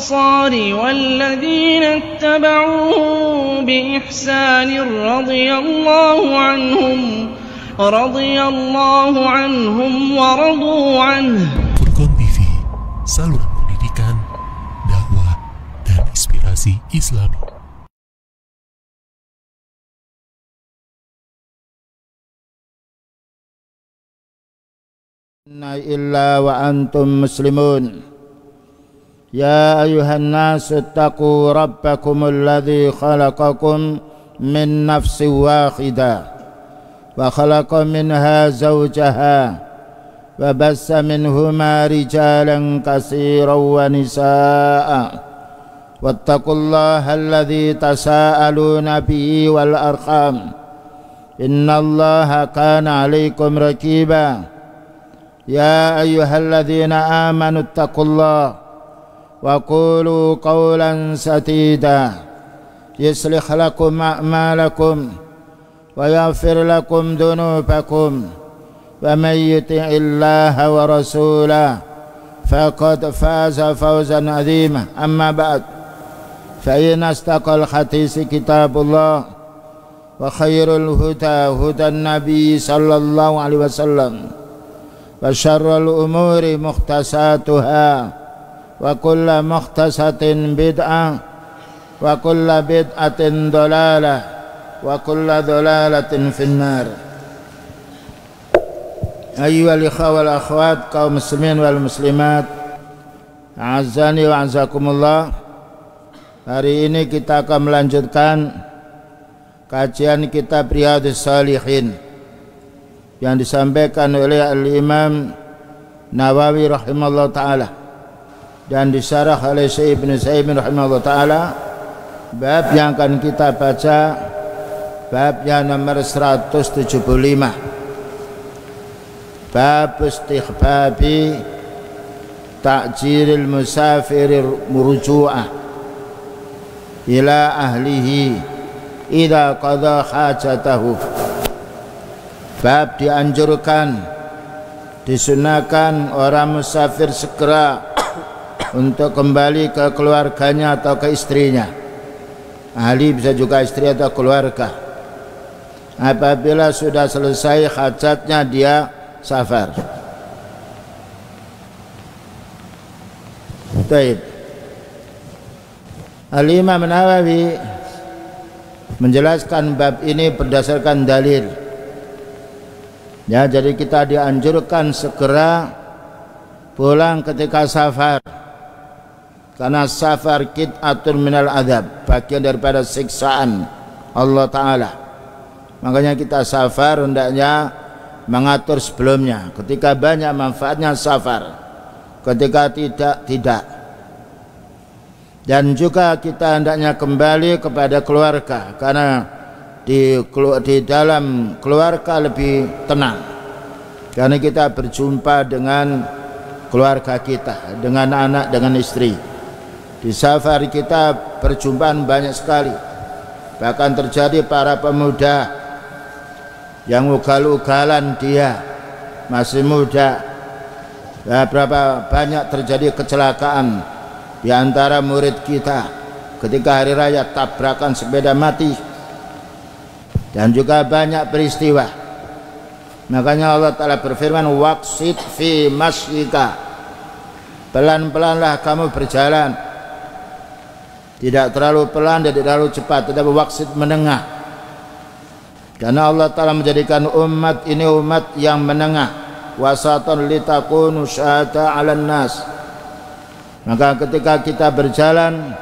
الأنصار والذين اتبعوهم بإحسان رضي الله عنهم ورضوا عنه. Furqan TV, saluran pendidikan, dakwah, dan inspirasi Islami. Illa wa antum muslimun. Ya ayuhan nasu attaqu rabbakumul ladzi khalaqakum min nafsin wahidah wa khalaqa minha zawjaha wa bassa minhuma rijalan katsiran wa nisaa'a wattaqullaha alladzi tasaaluna bihi wal arham innallaha kana 'alaikum raqiba. Ya ayyuhalladzina amanu taqullaha wa qulu qawlan sadida yuslih lakum a'malakum wa yaghfir lakum dhunubakum wa may yuti'illaha wa rasulahu faqad faza fawzan 'azima. Amma ba'd, fa inna astaqal hadisi kitabullah wa khairul huda hudan nabi sallallahu alaihi wasallam wa syarrul umuri mukhtasatuha wa kullu mukhtasatin bid'ah wa kullu bid'atin dhalalah wa kullu dhalalatin finnar. Ayyuhal ikhwa wal akhwat, kaum muslimin wal muslimat, a'azzani wa a'azzakumullah. Hari ini kita akan melanjutkan kajian kitab Riyadhus Shalihin yang disampaikan oleh Al-Imam Nawawi rahimahullah ta'ala dan disyarah oleh Syekh Ibn Utsaimin rahimahullah ta'ala. Bab yang akan kita baca babnya nomor 175, bab istihbabi ta'jiril musafir muruju'ah ila ahlihi idza qada hajatahu. Bab dianjurkan, disunahkan orang musafir segera untuk kembali ke keluarganya atau ke istrinya. Ahli bisa juga istri atau keluarga. Apabila sudah selesai hajatnya dia safar. Baik. Al-Imam Nawawi menjelaskan bab ini berdasarkan dalil. Ya, jadi kita dianjurkan segera pulang ketika safar, karena safar qit'atun minal adab, bagian daripada siksaan Allah Ta'ala. Makanya kita safar hendaknya mengatur sebelumnya. Ketika banyak manfaatnya safar, ketika tidak. Dan juga kita hendaknya kembali kepada keluarga, karena di dalam keluarga lebih tenang, karena kita berjumpa dengan keluarga kita, dengan anak, dengan istri. Di safar kita perjumpaan banyak sekali. Bahkan terjadi para pemuda yang ugal-ugalan, dia masih muda. Ya, berapa banyak terjadi kecelakaan di antara murid kita ketika hari raya, tabrakan sepeda mati. Dan juga banyak peristiwa. Makanya Allah Ta'ala berfirman, waqsid fi masyika, pelan-pelanlah kamu berjalan, tidak terlalu pelan dan tidak terlalu cepat, tetapi waqsid menengah. Karena Allah Ta'ala menjadikan umat ini umat yang menengah, wasatan litakunu syahada 'alan nas. Maka ketika kita berjalan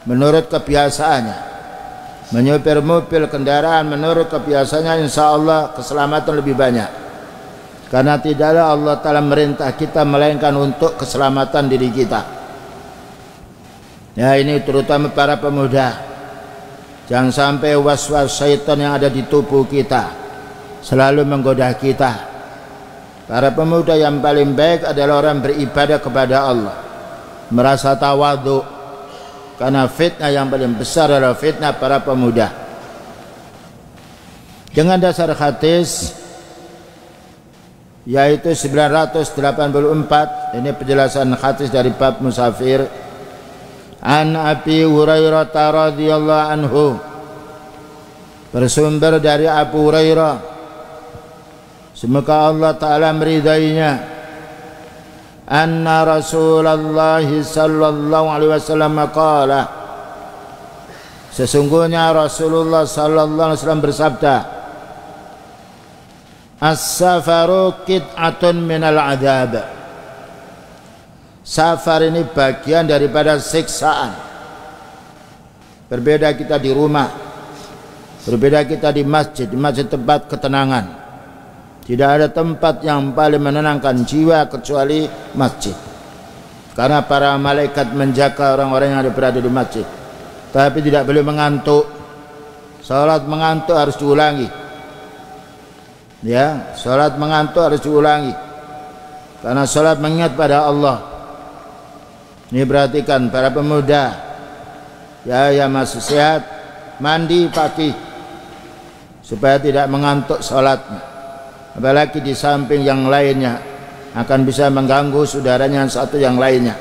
menurut kebiasaannya, menyupir mobil kendaraan menurut kebiasaannya, insya Allah keselamatan lebih banyak. Karena tidaklah Allah Ta'ala merintah kita melainkan untuk keselamatan diri kita. Ya, ini terutama para pemuda. Jangan sampai was-was syaitan yang ada di tubuh kita selalu menggoda kita. Para pemuda yang paling baik adalah orang beribadah kepada Allah, merasa tawadhu. Karena fitnah yang paling besar adalah fitnah para pemuda. Dengan dasar hadis yaitu 984, ini penjelasan hadis dari bab musafir, An Abi Hurairah radhiyallahu anhu, bersumber dari Abu Hurairah, semoga Allah Ta'ala meridainya, anna Rasulullah sallallahu alaihi wasallam qala, sesungguhnya Rasulullah sallallahu alaihi wasallam bersabda, as-safaru qit'atun minal adab. Safar ini bagian daripada siksaan. Berbeda kita di rumah, berbeda kita di masjid tempat ketenangan. Tidak ada tempat yang paling menenangkan jiwa kecuali masjid, karena para malaikat menjaga orang-orang yang berada di masjid. Tapi tidak boleh mengantuk. Salat mengantuk harus diulangi. Ya, salat mengantuk harus diulangi, karena salat mengingat pada Allah. Ini perhatikan para pemuda, ya yang masih sehat, mandi pagi supaya tidak mengantuk salatnya. Apalagi di samping yang lainnya akan bisa mengganggu saudaranya yang satu yang lainnya.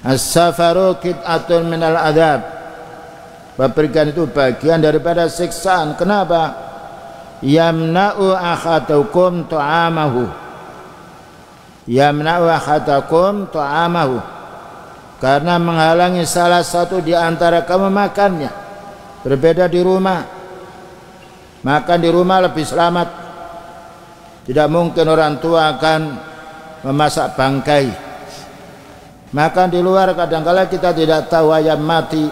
As-safaru qit'atun minal adab. Bepergian itu bagian daripada siksaan. Kenapa? Yamna'u akhatukum ta'amahu. Yamna'u akhatakum ta'amahu, karena menghalangi salah satu di antara kamu makannya. Berbeda di rumah, makan di rumah lebih selamat. Tidak mungkin orang tua akan memasak bangkai. Makan di luar kadang-kala kita tidak tahu ayam mati,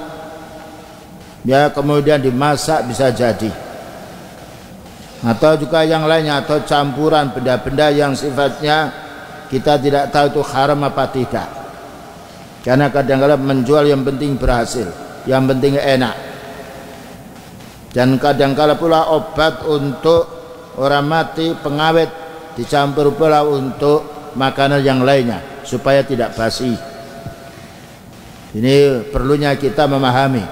ya kemudian dimasak bisa jadi, atau juga yang lainnya, atau campuran benda-benda yang sifatnya kita tidak tahu itu haram apa tidak. Karena kadang-kadang menjual yang penting berhasil, yang penting enak. Dan kadang-kadang pula obat untuk orang mati, pengawet, dicampur pula untuk makanan yang lainnya supaya tidak basi. Ini perlunya kita memahami,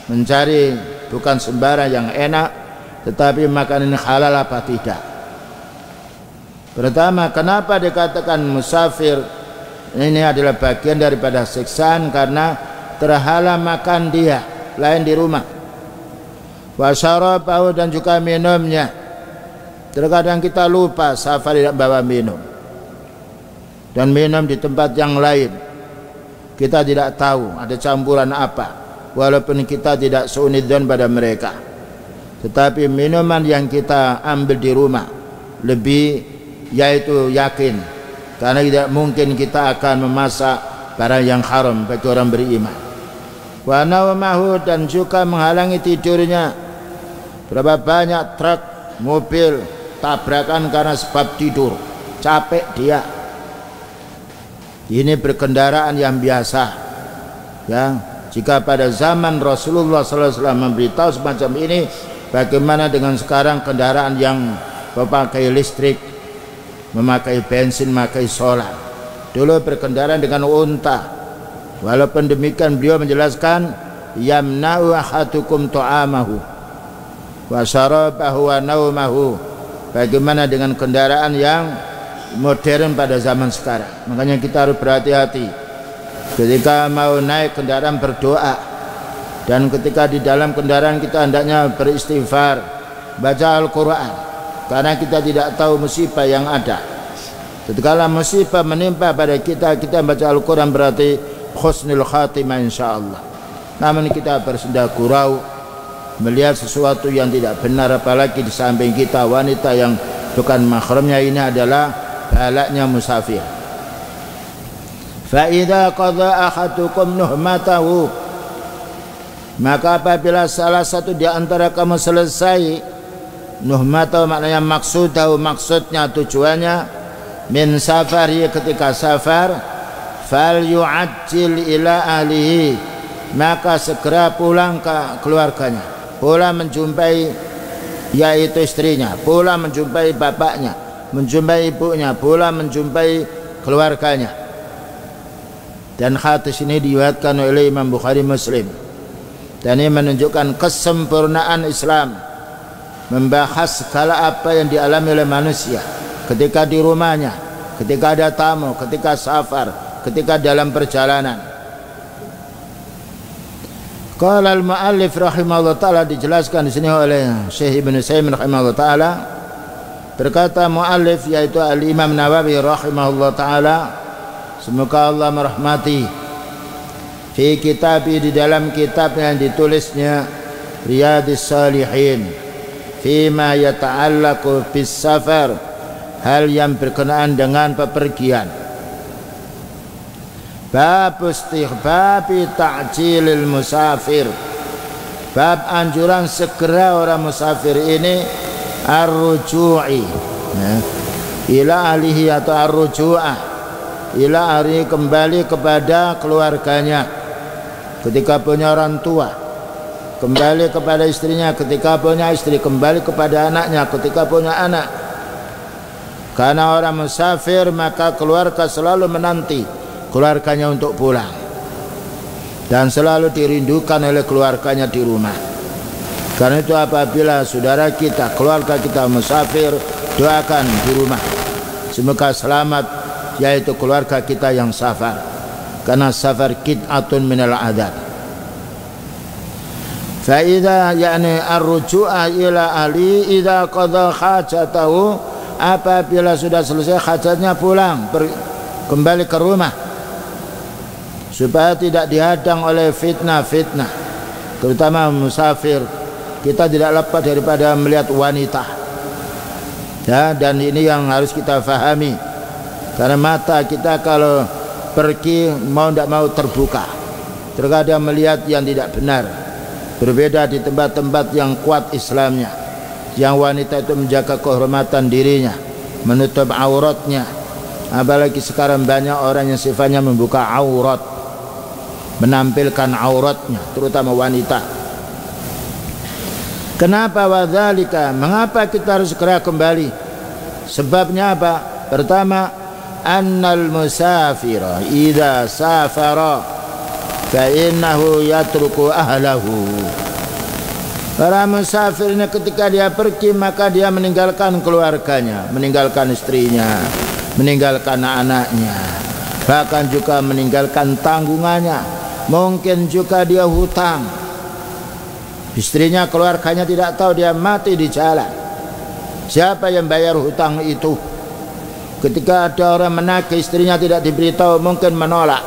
mencari bukan sembarang yang enak, tetapi makanan halal apa tidak. Pertama, kenapa dikatakan musafir ini adalah bagian daripada siksaan? Karena terhalang makan dia, lain di rumah. Wa syarabahu, dan juga minumnya. Terkadang kita lupa safar tidak bawa minum, dan minum di tempat yang lain. Kita tidak tahu ada campuran apa, walaupun kita tidak suudzon pada mereka. Tetapi minuman yang kita ambil di rumah lebih, yaitu yakin, karena tidak mungkin kita akan memasak barang yang haram bagi orang beriman. Wa nawmahu, dan juga menghalangi tidurnya. Berapa banyak truk, mobil tabrakan karena sebab tidur, capek dia. Ini berkendaraan yang biasa, ya. Jika pada zaman Rasulullah SAW memberitahu semacam ini, bagaimana dengan sekarang kendaraan yang memakai listrik, memakai bensin, memakai solar. Dulu berkendaraan dengan unta. Walaupun demikian beliau menjelaskan, yamna'u ahadukum ta'amahu wa syarabahu wa naumahu. Bagaimana dengan kendaraan yang modern pada zaman sekarang? Makanya kita harus berhati-hati ketika mau naik kendaraan, berdoa. Dan ketika di dalam kendaraan kita hendaknya beristighfar, baca Al-Quran, karena kita tidak tahu musibah yang ada. Ketika musibah menimpa pada kita, kita baca Al-Quran berarti husnul khatimah insyaallah. Namun kita bersendah gurau melihat sesuatu yang tidak benar, apalagi di samping kita wanita yang bukan mahramnya. Ini adalah balaknya musafir. Fa idza qada ahadukum nuhmatahu, maka apabila salah satu di antara kamu selesai nuhmatahu, maknanya maksudahu, maksudnya tujuannya, min safari, ketika safar, fal yu'ajjil ila ahlihi, maka segera pulang ke keluarganya, pulang menjumpai yaitu istrinya, pulang menjumpai bapaknya, menjumpai ibunya, pulang menjumpai keluarganya. Dan hadis ini diriwayatkan oleh Imam Bukhari Muslim, dan ini menunjukkan kesempurnaan Islam membahas segala apa yang dialami oleh manusia ketika di rumahnya, ketika ada tamu, ketika safar, ketika dalam perjalanan. Qala al-muallif rahimahullah taala, dijelaskan di sini oleh Syekh Ibnu Utsaimin rahimahullah taala, berkata muallif yaitu al-Imam Nawawi rahimahullah taala, semoga Allah merahmati, fi kitabi, di dalam kitab yang ditulisnya Riyadhis Shalihin, fima yata'allaqu bis safar, hal yang berkenaan dengan pepergian. Bab istihbabi ta'jilil musafir, bab anjuran segera orang musafir ini ar-ruju'i ila ahlihi, atau ar-ruju'ah ila ahlihi, kembali kepada keluarganya ketika punya orang tua, kembali kepada istrinya ketika punya istri, kembali kepada anaknya ketika punya anak. Karena orang musafir maka keluarga selalu menanti keluarganya untuk pulang, dan selalu dirindukan oleh keluarganya di rumah. Karena itu apabila saudara kita, keluarga kita musafir, doakan di rumah semoga selamat, yaitu keluarga kita yang safar, karena safar qit'atun minal adab. Fa idza yani ar-ruju'a ila ahli idza qada hajatahu, apabila sudah selesai hajatnya pulang, kembali ke rumah, supaya tidak dihadang oleh fitnah-fitnah, terutama musafir. Kita tidak lepas daripada melihat wanita ya, dan ini yang harus kita fahami, karena mata kita kalau pergi mau tidak mau terbuka, terkadang melihat yang tidak benar. Berbeda di tempat-tempat yang kuat Islamnya, yang wanita itu menjaga kehormatan dirinya, menutup auratnya. Apalagi sekarang banyak orang yang sifatnya membuka aurat, menampilkan auratnya, terutama wanita. Kenapa wadzalika? Mengapa kita harus segera kembali? Sebabnya apa? Pertama, annal musafira idza safara fa innahu yatruku ahlahu. Para musafir ini ketika dia pergi maka dia meninggalkan keluarganya, meninggalkan istrinya, meninggalkan anaknya, bahkan juga meninggalkan tanggungannya. Mungkin juga dia hutang, istrinya, keluarganya tidak tahu, dia mati di jalan. Siapa yang bayar hutang itu? Ketika ada orang menagih, istrinya tidak diberitahu, mungkin menolak.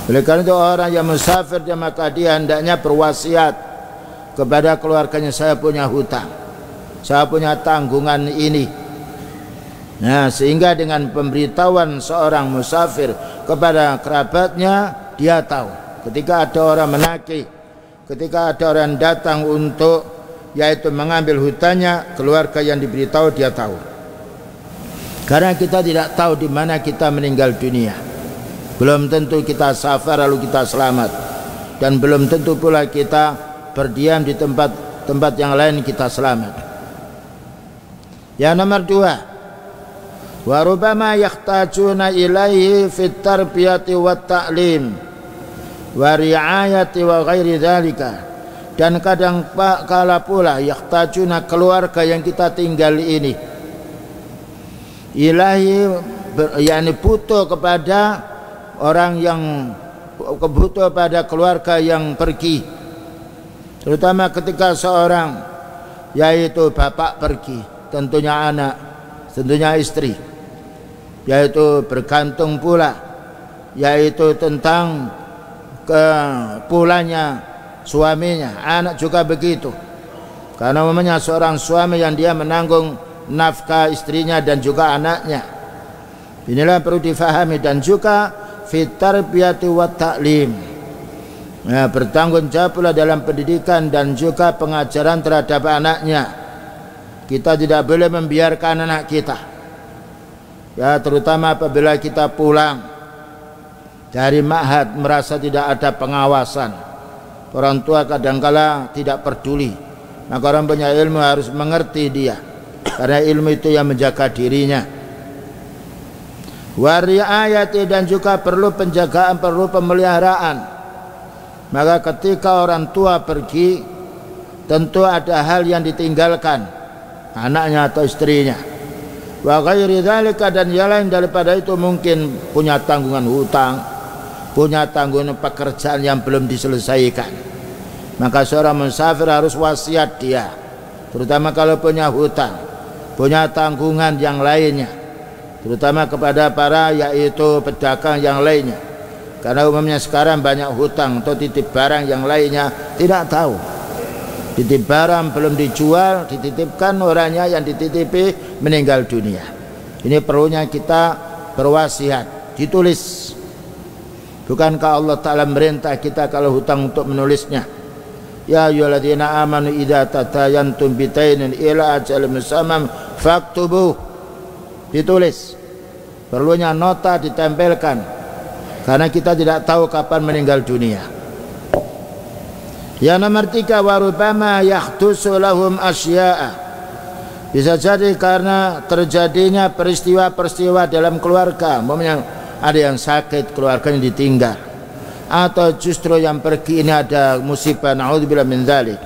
Oleh karena itu orang yang musafir maka dia hendaknya berwasiat kepada keluarganya, saya punya hutang, saya punya tanggungan ini. Nah, sehingga dengan pemberitahuan seorang musafir kepada kerabatnya, dia tahu ketika ada orang menagih, ketika ada orang datang untuk yaitu mengambil hutangnya, keluarga yang diberitahu dia tahu. Karena kita tidak tahu di mana kita meninggal dunia. Belum tentu kita safar lalu kita selamat, dan belum tentu pula kita berdiam di tempat yang lain kita selamat. Yang nomor dua, wa rubbama yahtajuna ilaihi fit tarbiyati wat ta'lim wa riayati wa ghairi dzalika. Dan kadang kala pula yahtajuna, keluarga yang kita tinggal ini, ilahi yakni butuh kepada orang yang butuh pada keluarga yang pergi, terutama ketika seorang yaitu bapak pergi, tentunya anak, tentunya istri, yaitu bergantung pula yaitu tentang pulangnya suaminya. Anak juga begitu, karena umumnya seorang suami yang dia menanggung nafkah istrinya dan juga anaknya. Inilah perlu difahami. Dan juga fitar tarbiyati wa ta'lim, ya, bertanggung jawab pula dalam pendidikan dan juga pengajaran terhadap anaknya. Kita tidak boleh membiarkan anak kita, ya, terutama apabila kita pulang dari ma'had merasa tidak ada pengawasan. Orang tua kadangkala tidak peduli, maka orang punya ilmu harus mengerti dia, karena ilmu itu yang menjaga dirinya. Wa riayati, dan juga perlu penjagaan, perlu pemeliharaan. Maka ketika orang tua pergi, tentu ada hal yang ditinggalkan, anaknya atau istrinya. wa ghairi dzalika, dan yang lain daripada itu, mungkin punya tanggungan hutang, punya tanggungan pekerjaan yang belum diselesaikan. Maka seorang musafir harus wasiat dia, terutama kalau punya hutang, punya tanggungan yang lainnya, terutama kepada para yaitu pedagang yang lainnya. Karena umumnya sekarang banyak hutang atau titip barang yang lainnya, tidak tahu. Titip barang belum dijual, dititipkan, orangnya yang dititipi meninggal dunia. Ini perlunya kita berwasiat, ditulis. Bukankah Allah Ta'ala merintah kita kalau hutang untuk menulisnya? Ya ayyuhalladzina amanu idza tadayantum bidainin ila ajalin musamman faktubuh. Ditulis. Perlunya nota ditempelkan. Karena kita tidak tahu kapan meninggal dunia. Yang nomor 3, warubama yahdusu lahum asya'a. Bisa jadi karena terjadinya peristiwa-peristiwa dalam keluarga, umpamanya ada yang sakit, keluarganya ditinggal, atau justru yang pergi ini ada musibah, naudzubillah min dzalik,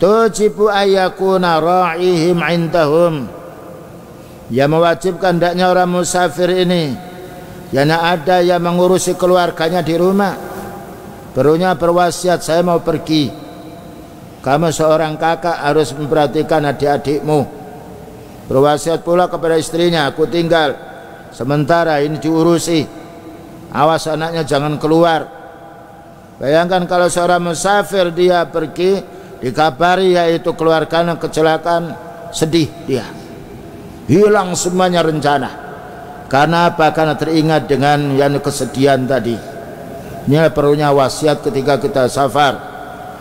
tujibu ayyakuna ra'ihim indahum, yang mewajibkan hendaknya orang musafir ini yang ada yang mengurusi keluarganya di rumah. Perlunya berwasiat, saya mau pergi, kamu seorang kakak harus memperhatikan adik-adikmu. Berwasiat pula kepada istrinya, aku tinggal sementara ini diurusi, awas anaknya jangan keluar. Bayangkan kalau seorang musafir dia pergi, dikabari yaitu keluarganya kecelakaan, sedih dia, hilang semuanya rencana. Karena apa? Karena teringat dengan yang kesedihan tadi. Ini perlunya wasiat ketika kita safar.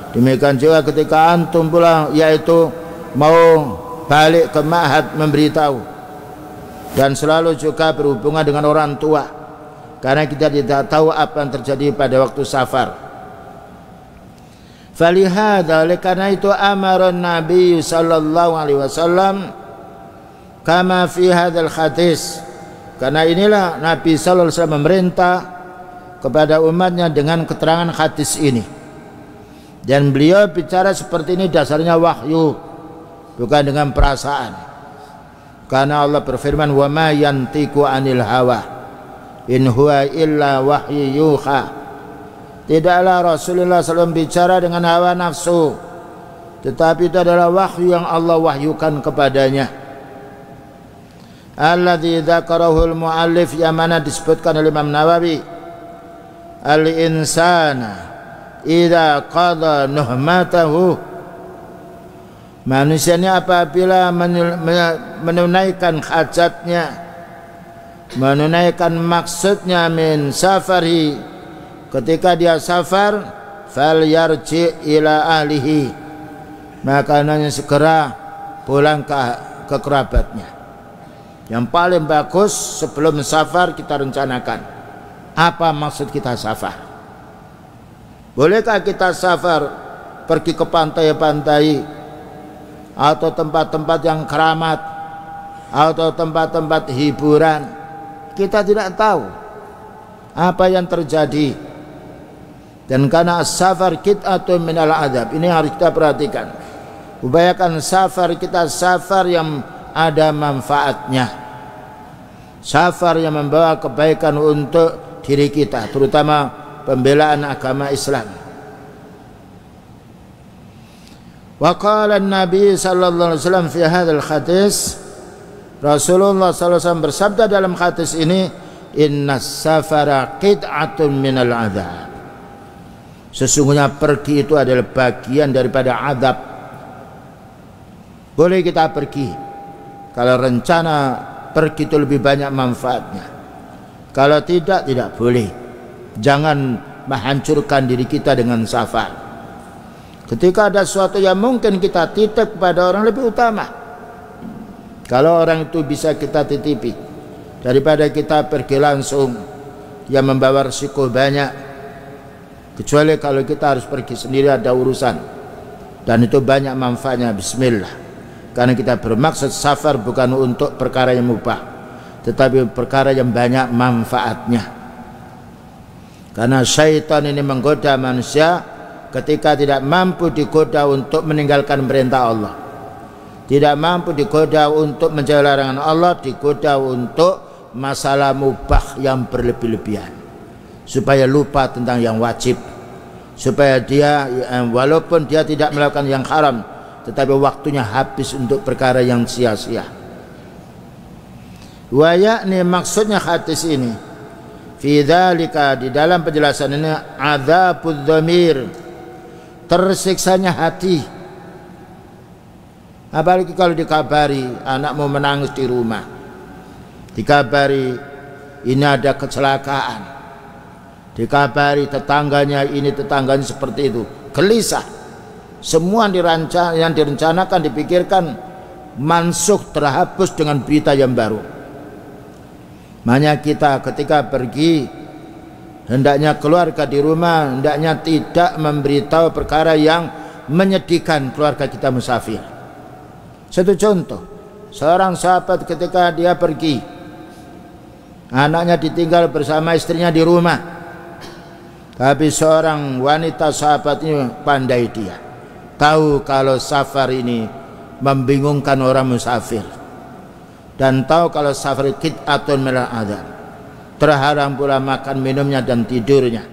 Demikian juga ketika antum pulang, yaitu mau balik ke ma'had, memberitahu. Dan selalu juga berhubungan dengan orang tua, karena kita tidak tahu apa yang terjadi pada waktu safar. Falihada, oleh karena itu amaran Nabi sallallahu alaihi wasallam kama fi hadzal hadis. Karena inilah Nabi sallallahu alaihi wasallam memerintah kepada umatnya dengan keterangan hadis ini. Dan beliau bicara seperti ini dasarnya wahyu, bukan dengan perasaan. Karena Allah berfirman, wa ma yantiqu anil hawa in huwa illa wahyu yuha. Tidaklah Rasulullah SAW bicara dengan hawa nafsu, tetapi itu adalah wahyu yang Allah wahyukan kepadanya. Alladzi dzakarahul muallif, yang mana disebutkan oleh Imam Nawawi, al-insana idza qada nuhmatahu, manusianya apabila menunaikan hajatnya, menunaikan maksudnya min safari, ketika dia safar, fal yarji ila ahlihi, maka hendaknya segera pulang ke kerabatnya. Yang paling bagus sebelum safar kita rencanakan apa maksud kita safar. Bolehkah kita safar pergi ke pantai-pantai atau tempat-tempat yang keramat atau tempat-tempat hiburan? Kita tidak tahu apa yang terjadi. Dan karena safar qit'atun minal adab, ini harus kita perhatikan. Upayakan safar kita safar yang ada manfaatnya, safar yang membawa kebaikan untuk diri kita, terutama pembelaan agama Islam. Wa qala an-nabi sallallahu alaihi wasallam fi hadzal hadis, Rasulullah sallallahu alaihi wasallam bersabda dalam hadis ini, innas safara qit'atun minal adzab, sesungguhnya pergi itu adalah bagian daripada azab. Boleh kita pergi kalau rencana pergi itu lebih banyak manfaatnya. Kalau tidak, tidak boleh. Jangan menghancurkan diri kita dengan safar. Ketika ada sesuatu yang mungkin kita titip kepada orang, lebih utama kalau orang itu bisa kita titipi daripada kita pergi langsung yang membawa risiko banyak. Kecuali kalau kita harus pergi sendiri, ada urusan, dan itu banyak manfaatnya, bismillah. Karena kita bermaksud safar bukan untuk perkara yang mubah, tetapi perkara yang banyak manfaatnya. Karena syaitan ini menggoda manusia ketika tidak mampu digoda untuk meninggalkan perintah Allah. Tidak mampu digoda untuk menjauhi larangan Allah, digoda untuk masalah mubah yang berlebih-lebihan, supaya lupa tentang yang wajib, supaya dia walaupun dia tidak melakukan yang haram, tetapi waktunya habis untuk perkara yang sia-sia. Wa yakni maksudnya hadis ini, fi dzalika di dalam penjelasan ini, adzabudz dhamir, tersiksanya hati. Apalagi kalau dikabari anakmu menangis di rumah, dikabari ini ada kecelakaan, dikabari tetangganya ini, tetangganya seperti itu, gelisah. Semua yang direncanakan, dipikirkan, mansukh, terhapus dengan berita yang baru. Makanya kita ketika pergi, hendaknya keluarga di rumah, hendaknya tidak memberitahu perkara yang menyedihkan keluarga kita musafir. Satu contoh, seorang sahabat ketika dia pergi, anaknya ditinggal bersama istrinya di rumah, tapi seorang wanita sahabatnya pandai, dia tahu kalau safar ini membingungkan orang musafir, dan tahu kalau safar qit'atun minal adzab, terhalang pula makan minumnya dan tidurnya.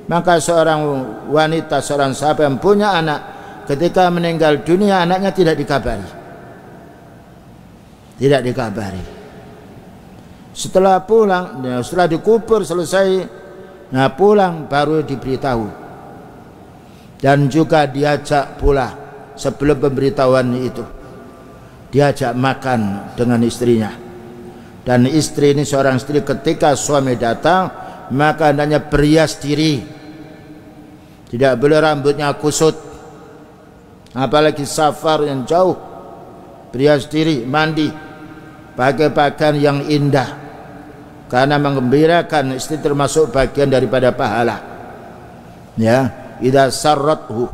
Maka seorang wanita, seorang sahabat yang punya anak, ketika meninggal dunia anaknya tidak dikabari. Tidak dikabari. Setelah pulang, setelah dikubur selesai, nah pulang baru diberitahu. Dan juga diajak pula sebelum pemberitahuan itu, diajak makan dengan istrinya. Dan istri ini, seorang istri, ketika suami datang maka hendaknya berhias diri, tidak boleh rambutnya kusut, apalagi safar yang jauh. Berhias diri, mandi, pakai pakaian yang indah, karena menggembirakan istri termasuk bagian daripada pahala. Ya, idza sarrathu,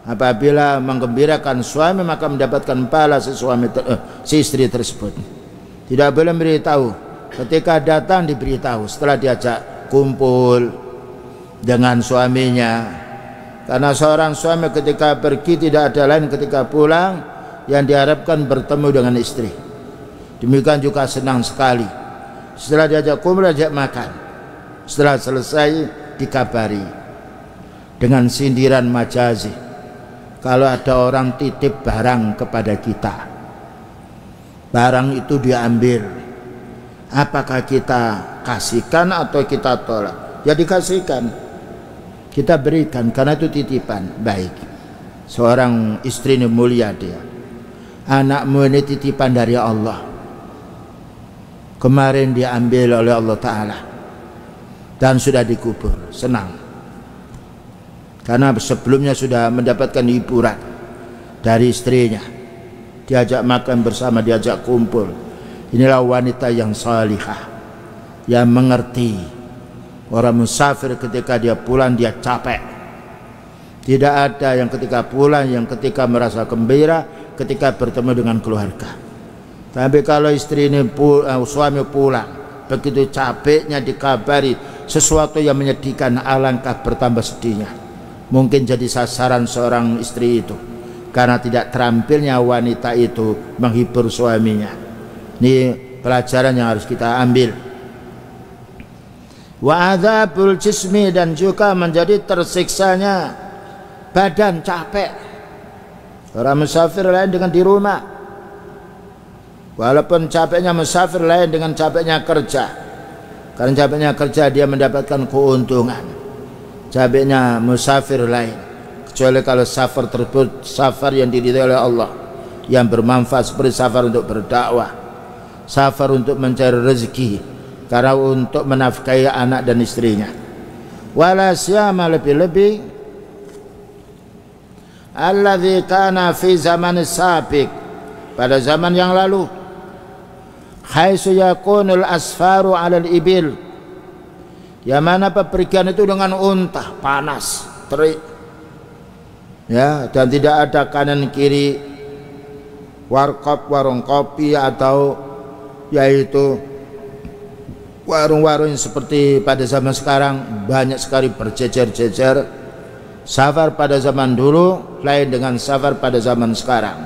apabila menggembirakan suami maka mendapatkan pahala si istri tersebut. Tidak boleh memberitahu, ketika datang diberitahu setelah diajak kumpul dengan suaminya. Karena seorang suami ketika pergi tidak ada lain ketika pulang yang diharapkan bertemu dengan istri. Demikian juga senang sekali setelah diajak kumpul, diajak makan, setelah selesai dikabari dengan sindiran majazi. Kalau ada orang titip barang kepada kita, barang itu diambil, apakah kita kasihkan atau kita tolak? Ya dikasihkan, kita berikan, karena itu titipan. Baik, seorang istri ini mulia, dia, anakmu ini titipan dari Allah, kemarin diambil oleh Allah Ta'ala dan sudah dikubur. Senang, karena sebelumnya sudah mendapatkan hiburan dari istrinya, diajak makan bersama, diajak kumpul. Inilah wanita yang salihah, yang mengerti orang musafir ketika dia pulang dia capek. Tidak ada yang ketika pulang, yang ketika merasa gembira ketika bertemu dengan keluarga. Tapi kalau istri ini suami pulang, begitu capeknya dikabari sesuatu yang menyedihkan, alangkah bertambah sedihnya. Mungkin jadi sasaran seorang istri itu karena tidak terampilnya wanita itu menghibur suaminya. Ini pelajaran yang harus kita ambil. Wa adzabul jismi, dan juga menjadi tersiksanya badan, capek. Orang musafir lain dengan di rumah. Walaupun capeknya musafir lain dengan capeknya kerja. Karena capeknya kerja dia mendapatkan keuntungan, capeknya musafir lain. Kecuali kalau safar tersebut safar yang diridhai oleh Allah, yang bermanfaat, seperti safar untuk berdakwah, safar untuk mencari rezeki, karena untuk menafkahi anak dan istrinya. Wala siyama, lebih-lebih alladzi kana fi zaman sabiq, pada zaman yang lalu, haitsu yakunul asfaru 'alal ibil, yang mana pepergian itu dengan unta, panas, terik, ya, dan tidak ada kanan kiri warkop, warung kopi, atau yaitu warung-warung seperti pada zaman sekarang banyak sekali berjejer-jejer. Safar pada zaman dulu lain dengan safar pada zaman sekarang.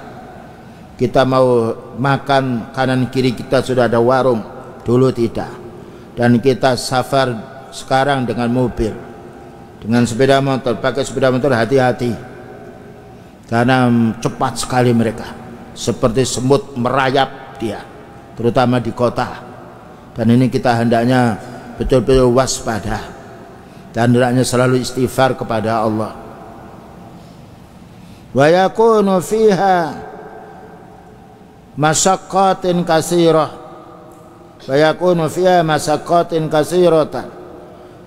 Kita mau makan, kanan kiri kita sudah ada warung. Dulu tidak. Dan kita safar sekarang dengan mobil, dengan sepeda motor. Pakai sepeda motor hati-hati, karena cepat sekali mereka, seperti semut merayap dia, terutama di kota. Dan ini kita hendaknya betul-betul waspada dan hendaknya selalu istighfar kepada Allah. Wa yakunu fiha masyaqqatin katsirah, wa yakunu fiha masyaqqatin katsiratan.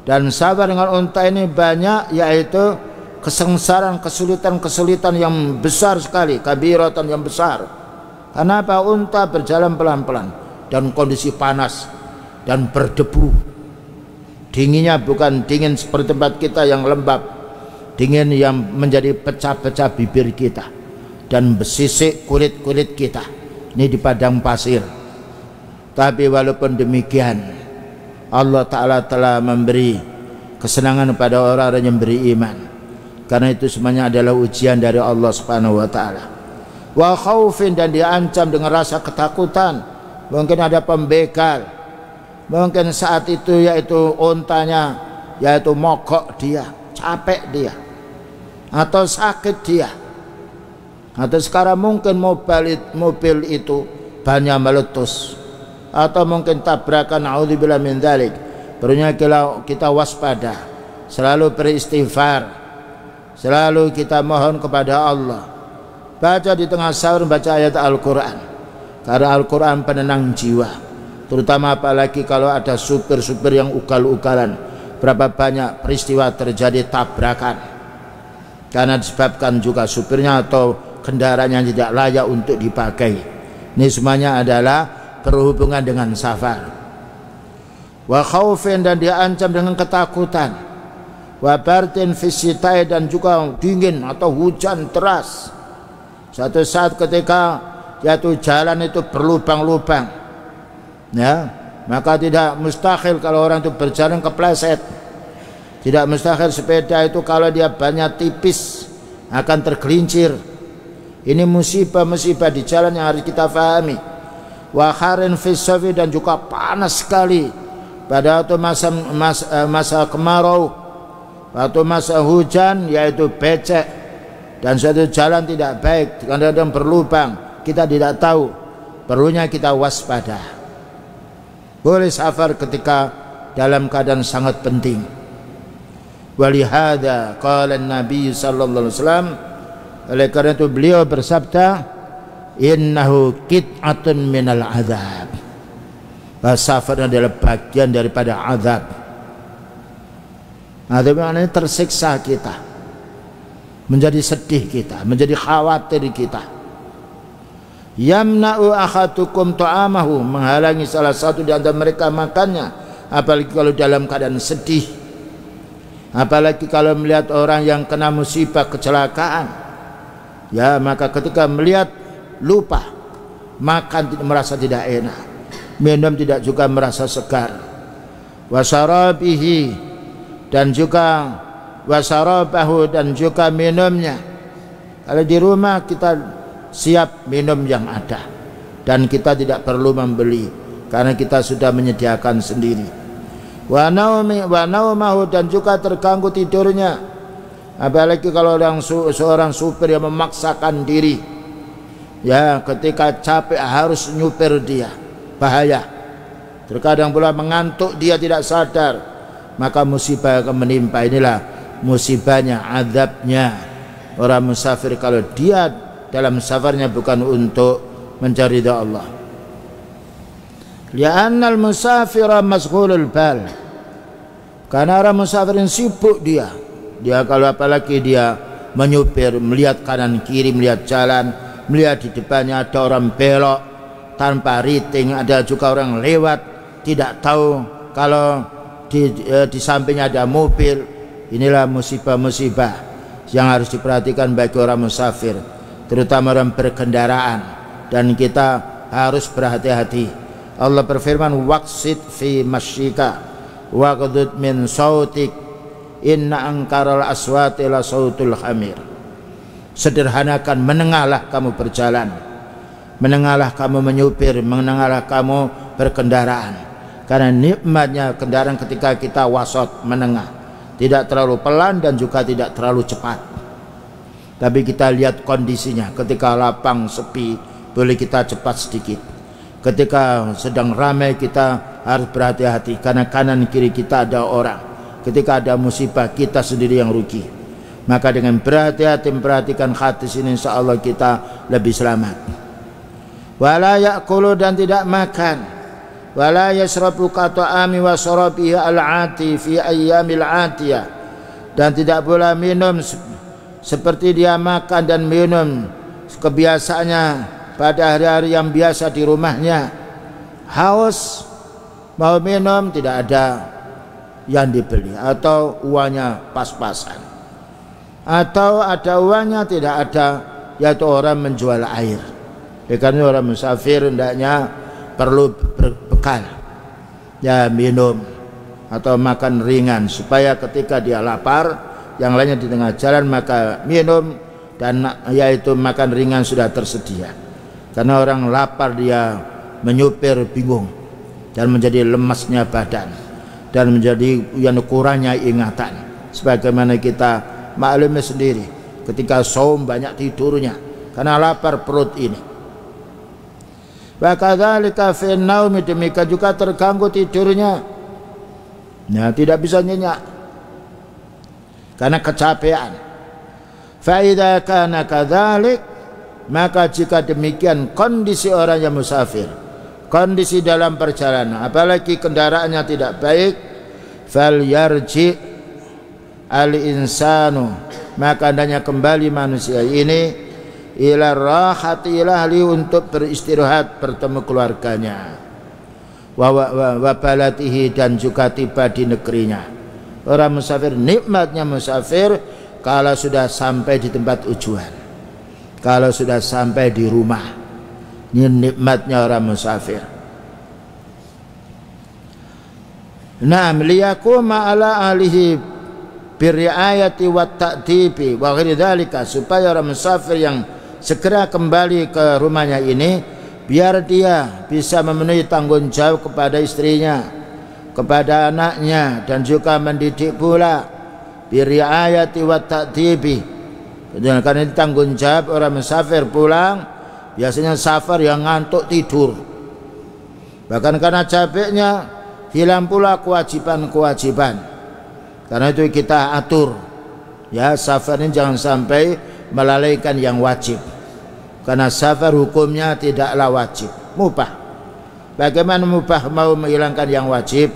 Dan sabar dengan unta ini banyak, yaitu kesengsaraan, kesulitan-kesulitan yang besar sekali, kabiratan yang besar. Kenapa? Unta berjalan pelan-pelan dan kondisi panas dan berdebu. Dinginnya bukan dingin seperti tempat kita yang lembab, dingin yang menjadi pecah-pecah bibir kita dan besisik kulit-kulit kita. Ini di padang pasir. Tapi walaupun demikian, Allah Ta'ala telah memberi kesenangan pada orang-orang yang beriman, karena itu semuanya adalah ujian dari Allah Subhanahu wa Ta'ala. Wa khaufin, dan diancam dengan rasa ketakutan. Mungkin ada pembegal, mungkin saat itu yaitu untanya yaitu mogok dia, capek dia, atau sakit dia, atau sekarang mungkin mobil itu bannya meletus, atau mungkin tabrakan, naudzubillah min dzalik. Perlunya kita waspada, selalu beristighfar, selalu kita mohon kepada Allah. Baca di tengah sahur, baca ayat Al-Quran, karena Al-Quran penenang jiwa. Terutama apalagi kalau ada supir-supir yang ugal-ugalan. Berapa banyak peristiwa terjadi tabrakan karena disebabkan juga supirnya atau kendaraan yang tidak layak untuk dipakai. Ini semuanya adalah berhubungan dengan safar. Wa khaufin, dan diancam dengan ketakutan. Wa bardin fisitai, dan juga dingin atau hujan deras. Suatu saat ketika yaitu jalan itu berlubang-lubang, ya, maka tidak mustahil kalau orang itu berjalan kepleset. Tidak mustahil sepeda itu kalau dia banyak tipis akan tergelincir. Ini musibah-musibah di jalan yang harus kita fahami. Wa kharin fisafi, dan juga panas sekali pada waktu masa kemarau, waktu masa hujan yaitu becek, dan suatu jalan tidak baik, kadang-kadang berlubang, kita tidak tahu. Perlunya kita waspada. Boleh safar ketika dalam keadaan sangat penting. Walihada qala Nabi sallallahu alaihi wasallam, oleh karena itu beliau bersabda, innahu qit'atun minal azab. Safar adalah bagian daripada azab. Azab maknanya tersiksa kita, menjadi sedih kita, menjadi khawatir kita. Yamna'u ahadukum ta'amahu, menghalangi salah satu di antara mereka makannya, apalagi kalau dalam keadaan sedih, apalagi kalau melihat orang yang kena musibah kecelakaan. Ya, maka ketika melihat lupa makan, merasa tidak enak, minum tidak juga merasa segar. Wasarabihi, dan juga wasarabahu, dan juga minumnya. Kalau di rumah kita siap minum yang ada, dan kita tidak perlu membeli karena kita sudah menyediakan sendiri. Wa naumahu, dan juga terganggu tidurnya, apalagi kalau seorang supir yang memaksakan diri, ya, ketika capek harus nyupir dia, bahaya. Terkadang pula mengantuk, dia tidak sadar, maka musibah akan menimpa. Inilah musibahnya, azabnya orang musafir kalau dia dalam safarnya bukan untuk mencari ridha Allah. Li'annal musafira masghulul bal, karena orang musafir yang sibuk dia kalau apalagi dia menyupir, melihat kanan kiri, melihat jalan, melihat di depannya ada orang belok tanpa rating, ada juga orang lewat, tidak tahu kalau di sampingnya ada mobil. Inilah musibah-musibah yang harus diperhatikan bagi orang musafir, terutama orang berkendaraan, dan kita harus berhati-hati. Allah berfirman, waqsid fi masyika waqdud min sautik inna angkaral aswati la sautul hamir. Sederhanakan, menengahlah kamu berjalan, menengahlah kamu menyupir, menengahlah kamu berkendaraan. Karena nikmatnya kendaraan ketika kita wasat, menengah, tidak terlalu pelan dan juga tidak terlalu cepat. Tapi kita lihat kondisinya, ketika lapang sepi boleh kita cepat sedikit, ketika sedang ramai kita harus berhati-hati karena kanan kiri kita ada orang. Ketika ada musibah kita sendiri yang rugi. Maka dengan berhati-hati memperhatikan hadis ini, insyaallah kita lebih selamat. Wala ya'kulu, dan tidak makan, wala yashrabu kata'ami wa syarabihi al-ati fi ayyamil atiyah, dan tidak boleh minum seperti dia makan dan minum kebiasaannya pada hari-hari yang biasa di rumahnya. Haus mau minum tidak ada yang dibeli atau uangnya pas-pasan, atau ada uangnya tidak ada, yaitu orang menjual air. Karena orang musafir hendaknya perlu berbekal, ya minum atau makan ringan supaya ketika dia lapar, yang lainnya di tengah jalan, maka minum dan yaitu makan ringan sudah tersedia. Karena orang lapar dia menyupir bingung dan menjadi lemasnya badan dan menjadi yang kurangnya ingatan. Sebagaimana kita maklumi sendiri, ketika saum banyak tidurnya karena lapar perut ini. Wa kadzalika fi naumi, demikian juga terganggu tidurnya. Nah, tidak bisa nyenyak karena kecapean. Fa idza kana kadzalik, maka jika demikian kondisi orang yang musafir, kondisi dalam perjalanan, apalagi kendaraannya tidak baik, fal yarji al insanu, maka hendaknya kembali manusia ini ila rahati ilahli, untuk beristirahat bertemu keluarganya, wa balatihi, dan juga tiba di negerinya. Orang musafir, nikmatnya musafir kalau sudah sampai di tempat tujuan, kalau sudah sampai di rumah. Ini nikmatnya orang musafir. Naam liyakuma ala alihi birriayati wa ta'dibi wa ghairi dzalika, supaya orang musafir yang segera kembali ke rumahnya ini, biar dia bisa memenuhi tanggung jawab kepada istrinya, kepada anaknya, dan juga mendidik pula. Birriayati wa ta'dibi, karena ini tanggung jawab orang musafir pulang. Biasanya safar yang ngantuk tidur, bahkan karena capeknya hilang pula kewajiban-kewajiban. Karena itu kita atur, ya, safar ini jangan sampai melalaikan yang wajib. Karena safar hukumnya tidaklah wajib, mubah. Bagaimana mubah mau menghilangkan yang wajib?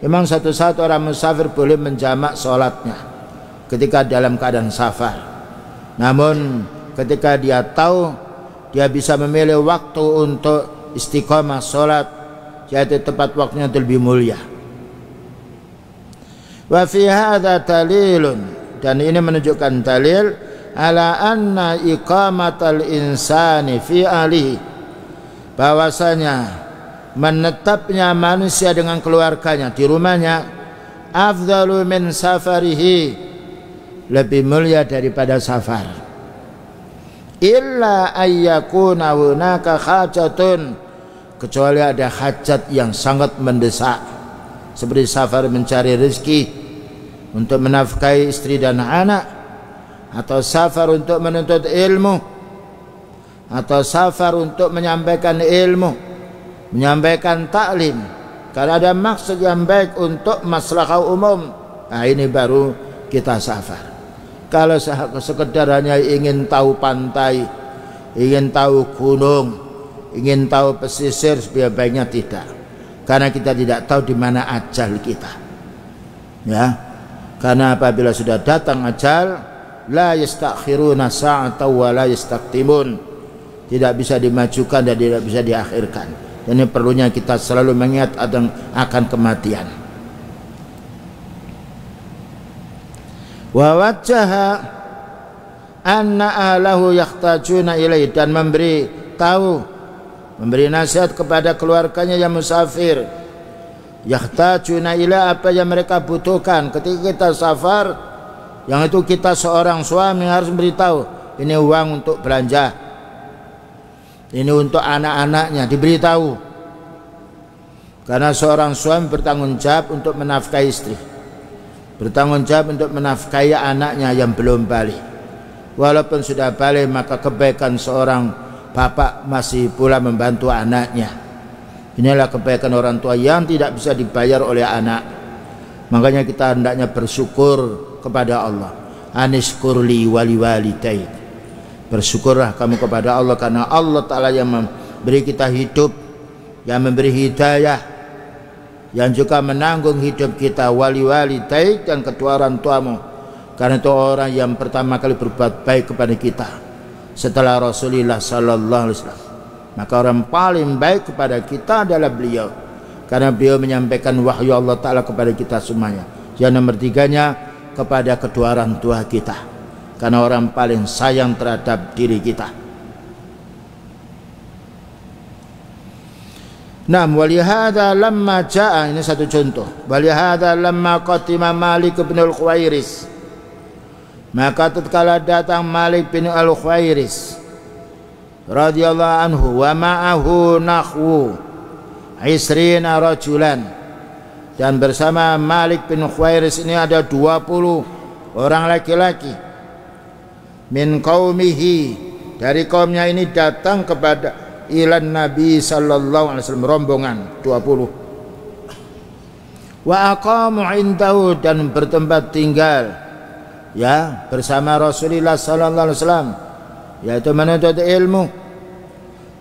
Memang satu-satu orang musafir boleh menjamak sholatnya ketika dalam keadaan safar. Namun ketika dia tahu dia bisa memilih waktu untuk istiqamah sholat, yaitu tepat waktunya lebih mulia. Wa fi hadza dalilun, dan ini menunjukkan dalil ala anna iqamatal insani fi ahlihi, bahwasanya menetapnya manusia dengan keluarganya di rumahnya afdalu min safarihi, lebih mulia daripada safar. Illa ayyakuna hunaka hajatun, kecuali ada hajat yang sangat mendesak, seperti safar mencari rezeki untuk menafkahi istri dan anak, atau safar untuk menuntut ilmu, atau safar untuk menyampaikan ilmu, menyampaikan taklim, kalau ada maksud yang baik untuk maslahah umum. Nah, ini baru kita safar. Kalau sekedar hanya ingin tahu pantai, ingin tahu gunung, ingin tahu pesisir, sebaiknya tidak, karena kita tidak tahu di mana ajal kita, ya. Karena apabila sudah datang ajal, la yastakhiruna sa'atan wa la yastaqdimun, tidak bisa dimajukan dan tidak bisa diakhirkan. Dan ini perlunya kita selalu mengingat akan kematian. Wa wajjaha anna ahlahu yahtajuna ilaihi, dan memberi tahu, memberi nasihat kepada keluarganya yang musafir, yahtajuna ila, apa yang mereka butuhkan ketika kita safar. Yang itu kita seorang suami harus memberitahu, ini uang untuk belanja, Ini untuk anak-anaknya diberitahu. Karena seorang suami bertanggung jawab untuk menafkahi istri, bertanggung jawab untuk menafkahi anaknya yang belum balik. Walaupun sudah balik, maka kebaikan seorang bapak masih pula membantu anaknya. Inilah kebaikan orang tua yang tidak bisa dibayar oleh anak. Makanya kita hendaknya bersyukur kepada Allah. Anishkurli wali walidayk. Bersyukurlah kamu kepada Allah, karena Allah Ta'ala yang memberi kita hidup, yang memberi hidayah, yang juga menanggung hidup kita. Wali walidayk, dan kedua orang tuamu, karena itu orang yang pertama kali berbuat baik kepada kita setelah Rasulullah sallallahu alaihi wasallam. Maka orang paling baik kepada kita adalah beliau, karena beliau menyampaikan wahyu Allah Ta'ala kepada kita semuanya. Yang nomor tiganya, kepada kedua orang tua kita, karena orang paling sayang terhadap diri kita. Nah, walihada lamma jaa, ini satu contoh. Walihada lamma qatima Malik bin al-Khuwairis, maka tatkala datang Malik bin al-Khuwairis radhiyallahu anhu, wa ma'ahu nahwu isrina rajulan, dan bersama Malik bin Khuwairis ini ada 20 orang laki-laki. Min qaumihi, dari kaumnya ini datang kepada ilan Nabi sallallahu alaihi wasallam, rombongan 20. Wa aqamu indahu, dan bertempat tinggal ya bersama Rasulullah sallallahu alaihi wasallam, yaitu menuntut ilmu.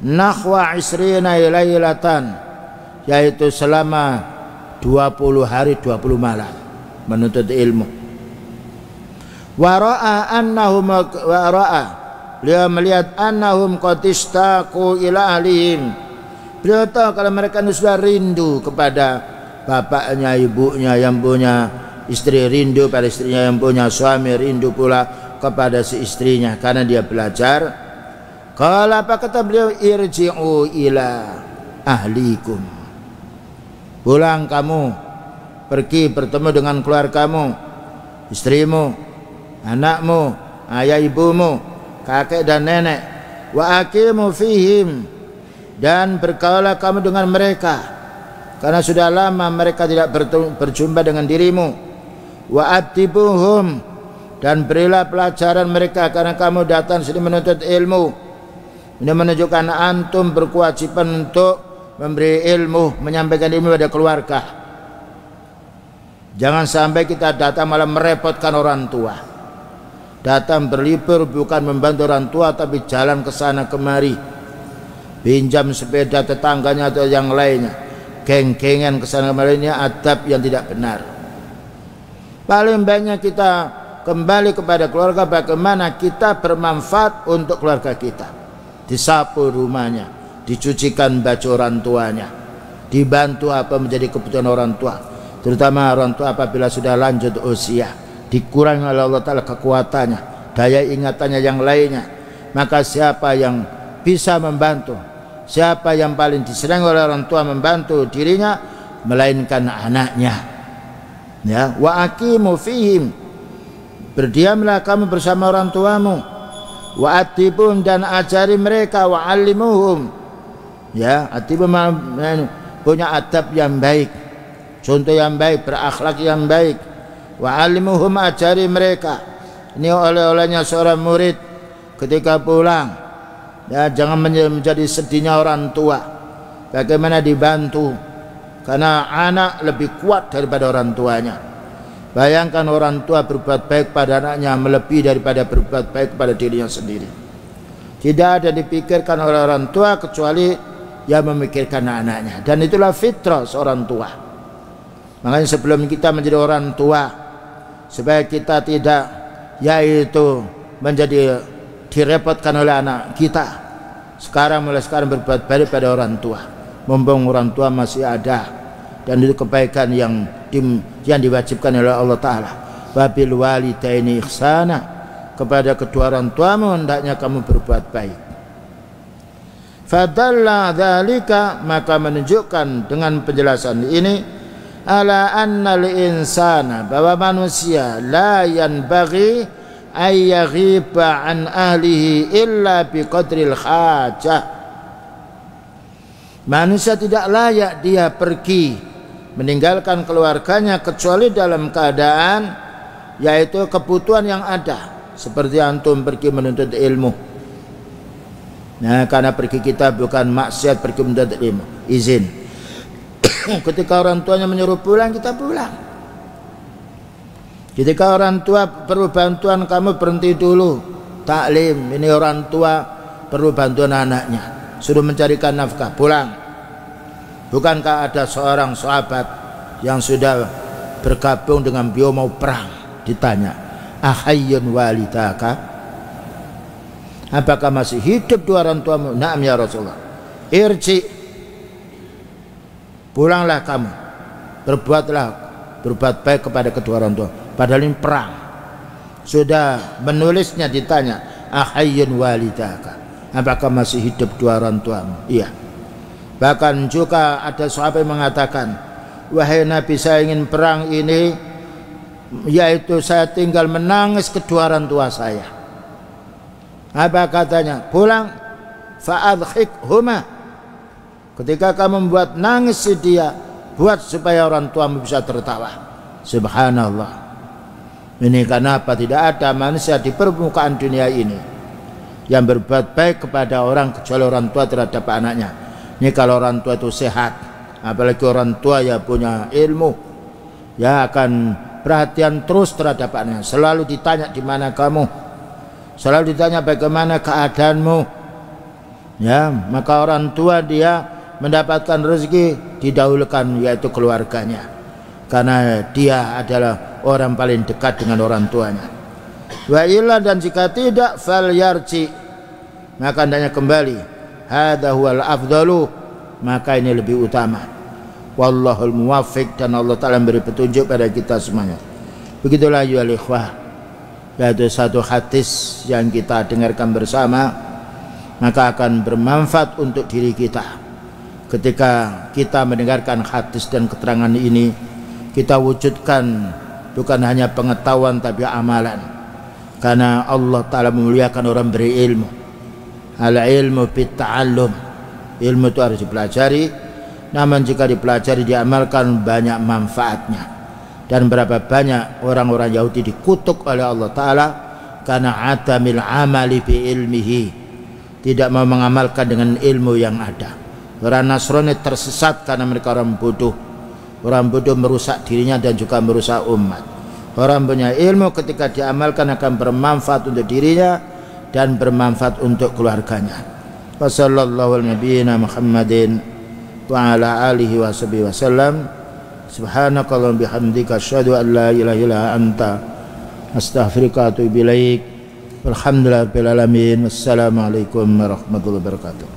Nahwa isrina lailatan, yaitu selama 20 hari 20 malam menuntut ilmu. Wa ra'a annahum, wa ra'a, beliau melihat annahum qad istaqu ila ahlihim, beliau tahu kalau mereka sudah rindu kepada bapaknya, ibunya yang punya istri, rindu pada istrinya yang punya suami, rindu pula kepada si istrinya karena dia belajar. Qala, apa kata beliau? Irji'u ila ahlikum, pulang kamu, pergi bertemu dengan keluargamu, istrimu, anakmu, ayah ibumu, kakek dan nenek. Wa aqimu fihim, dan bergaulah kamu dengan mereka, karena sudah lama mereka tidak berjumpa dengan dirimu. Wa adibuhum, dan berilah pelajaran mereka, karena kamu datang sini menuntut ilmu. Ini menunjukkan antum berkewajiban untuk memberi ilmu, menyampaikan ilmu pada keluarga. Jangan sampai kita datang malah merepotkan orang tua. Datang berlibur bukan membantu orang tua, tapi jalan ke sana kemari, pinjam sepeda tetangganya atau yang lainnya, geng-gengan ke sana kemari. Ini adab yang tidak benar. Paling banyak kita kembali kepada keluarga, bagaimana kita bermanfaat untuk keluarga kita. Disapu rumahnya, dicucikan baju orang tuanya, dibantu apa menjadi kebutuhan orang tua, terutama orang tua apabila sudah lanjut usia, dikurangi oleh Allah Ta'ala kekuatannya, daya ingatannya yang lainnya. Maka siapa yang bisa membantu, siapa yang paling disenangi oleh orang tua membantu dirinya, melainkan anaknya. Ya, wa aqimu fihim, berdiamlah kamu bersama orang tuamu. Wa atibum, dan ajari mereka. Wa alimuhum, ya, atibum punya adab yang baik, contoh yang baik, berakhlak yang baik. Wa alimuhum, ajari mereka. Ini oleh-olehnya seorang murid ketika pulang, ya, jangan menjadi sedihnya orang tua. Bagaimana dibantu, karena anak lebih kuat daripada orang tuanya. Bayangkan orang tua berbuat baik pada anaknya melebihi daripada berbuat baik pada dirinya sendiri. Tidak ada dipikirkan oleh orang tua kecuali yang memikirkan anaknya, dan itulah fitrah seorang tua. Makanya sebelum kita menjadi orang tua, supaya kita tidak yaitu menjadi direpotkan oleh anak kita, mulai sekarang berbuat baik pada orang tua, mumpung orang tua masih ada, dan itu kebaikan yang diwajibkan oleh Allah Ta'ala. Wabil walidaini ihsana, kepada kedua orang tuamu hendaknya kamu berbuat baik. Fadalla dzalika, maka menunjukkan dengan penjelasan ini, ala annal insana, bahwa manusia la yanbaghi ay yaghiba an ahlihi illa biqadril hajah, Manusia tidak layak dia pergi meninggalkan keluarganya kecuali dalam keadaan yaitu kebutuhan yang ada, seperti antum pergi menuntut ilmu. Nah, karena pergi kita bukan maksiat, pergi menuntut ilmu, izin. Ketika orang tuanya menyuruh pulang, kita pulang. Ketika orang tua perlu bantuan, kamu berhenti dulu taklim. Ini orang tua perlu bantuan anaknya, suruh mencarikan nafkah, pulang. Bukankah ada seorang sahabat yang sudah bergabung dengan beliau mau perang, ditanya, ahayyun walidaka, apakah masih hidup dua orang tuamu? Naam ya Rasulullah. Irji, pulanglah kamu, berbuat baik kepada kedua orang tua. Padahal ini perang. Sudah menulisnya, ditanya, ahayyun walidaka, apakah masih hidup dua orang tuamu? Iya. Bahkan juga ada sahabat yang mengatakan, wahai Nabi, saya ingin perang ini, yaitu saya tinggal menangis kedua orang tua saya. Apa katanya? Pulang, fa'adhikhuma. Ketika kamu membuat nangis dia, buat supaya orang tuamu bisa tertawa. Subhanallah. Ini kenapa tidak ada manusia di permukaan dunia ini yang berbuat baik kepada orang kecuali orang tua terhadap anaknya. Ini kalau orang tua itu sehat, apalagi orang tua ya punya ilmu, ya akan perhatian terus terhadap anaknya. Selalu ditanya di mana kamu, selalu ditanya bagaimana keadaanmu. Ya, maka orang tua dia mendapatkan rezeki didahulukan, yaitu keluarganya, karena dia adalah orang paling dekat dengan orang tuanya. Wa illa, dan jika tidak, fal yarji, maka hendaknya kembali. Hadza huwal afdalu, maka ini lebih utama. Wallahul muwaffiq, dan Allah Ta'ala memberi petunjuk pada kita semuanya. Begitulah ya ikhwah, yaitu satu hadis yang kita dengarkan bersama, maka akan bermanfaat untuk diri kita. Ketika kita mendengarkan hadis dan keterangan ini, kita wujudkan bukan hanya pengetahuan tapi amalan. Karena Allah Ta'ala memuliakan orang berilmu. Al-ilmu bitta'allum, ilmu itu harus dipelajari, namun jika dipelajari diamalkan banyak manfaatnya. Dan berapa banyak orang-orang Yahudi dikutuk oleh Allah Ta'ala karena adamil amali bi ilmihi, tidak mau mengamalkan dengan ilmu yang ada. Orang Nasrani tersesat karena mereka orang bodoh. Orang bodoh merusak dirinya dan juga merusak umat. Orang punya ilmu ketika diamalkan akan bermanfaat untuk dirinya dan bermanfaat untuk keluarganya. Wa sallallahu nabiyina Muhammadin wa ala alihi wa sahbihi wasallam. Subhanakallahumma bihamdika asyhadu an la ilaha illa anta astaghfiruka wa atubu ilaik. Walhamdulillahirabbil alamin. Wassalamualaikum warahmatullahi wabarakatuh.